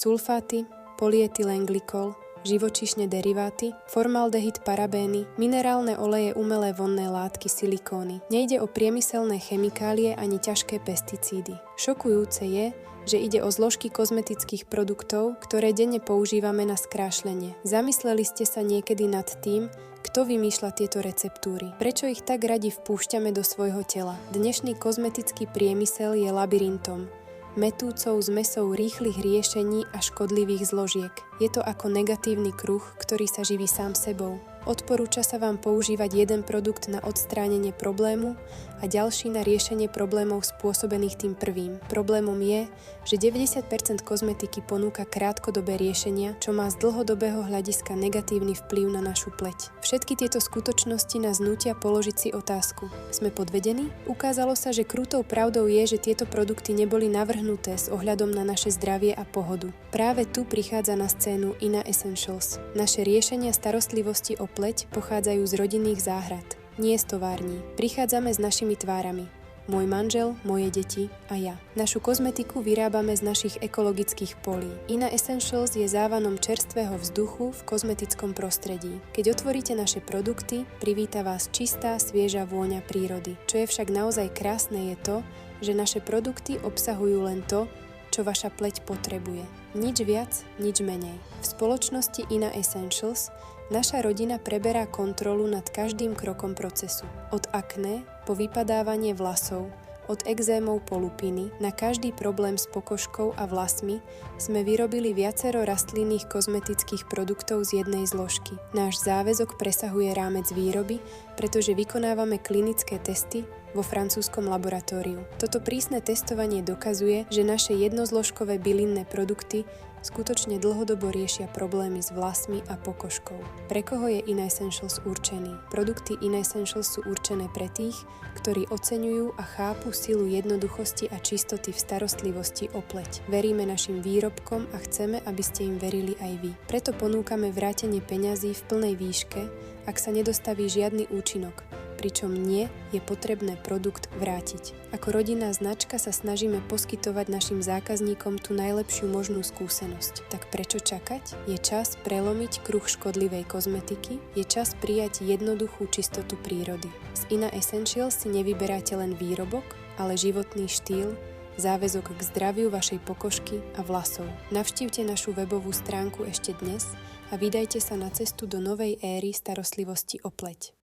sulfáty, polyetylenglykol, živočíšne deriváty, formaldehyd, parabény, minerálne oleje, umelé vonné látky, silikóny. Nejde o priemyselné chemikálie ani ťažké pesticídy. Šokujúce je, že ide o zložky kozmetických produktov, ktoré denne používame na skrášlenie. Zamysleli ste sa niekedy nad tým, kto vymýšľa tieto receptúry? Prečo ich tak radi vpúšťame do svojho tela? Dnešný kozmetický priemysel je labyrintom, metúcou zmesou rýchlych riešení a škodlivých zložiek. Je to ako negatívny kruh, ktorý sa živí sám sebou. Odporúča sa vám používať jeden produkt na odstránenie problému a ďalší na riešenie problémov spôsobených tým prvým. Problémom je, že 90% kozmetiky ponúka krátkodobé riešenia, čo má z dlhodobého hľadiska negatívny vplyv na našu pleť. Všetky tieto skutočnosti nás nútia položiť si otázku. Sme podvedení? Ukázalo sa, že krutou pravdou je, že tieto produkty neboli navrhnuté s ohľadom na naše zdravie a pohodu. Práve tu prichádza na scénu Ina Essentials. Naše riešenia starostlivosti o pleť pochádzajú z rodinných záhrad, nie z tovární. Prichádzame s našimi tvárami. Môj manžel, moje deti a ja. Našu kozmetiku vyrábame z našich ekologických polí. Ina Essentials je závanom čerstvého vzduchu v kozmetickom prostredí. Keď otvoríte naše produkty, privíta vás čistá, svieža vôňa prírody. Čo je však naozaj krásne je to, že naše produkty obsahujú len to, čo vaša pleť potrebuje. Nič viac, nič menej. V spoločnosti Ina Essentials naša rodina preberá kontrolu nad každým krokom procesu. Od akné po vypadávanie vlasov, od ekzémov po lupiny, na každý problém s pokožkou a vlasmi sme vyrobili viacero rastlinných kozmetických produktov z jednej zložky. Náš záväzok presahuje rámec výroby, pretože vykonávame klinické testy vo francúzskom laboratóriu. Toto prísne testovanie dokazuje, že naše jednozložkové bylinné produkty skutočne dlhodobo riešia problémy s vlasmi a pokožkou. Pre koho je Ina Essentials určený? Produkty Ina Essentials sú určené pre tých, ktorí oceňujú a chápu silu jednoduchosti a čistoty v starostlivosti o pleť. Veríme našim výrobkom a chceme, aby ste im verili aj vy. Preto ponúkame vrátenie peňazí v plnej výške, ak sa nedostaví žiadny účinok, pričom nie je potrebné produkt vrátiť. Ako rodinná značka sa snažíme poskytovať našim zákazníkom tú najlepšiu možnú skúsenosť. Tak prečo čakať? Je čas prelomiť kruh škodlivej kozmetiky, je čas prijať jednoduchú čistotu prírody. Z Ina Essentials si nevyberáte len výrobok, ale životný štýl, záväzok k zdraviu vašej pokožky a vlasov. Navštívte našu webovú stránku ešte dnes a vydajte sa na cestu do novej éry starostlivosti o pleť.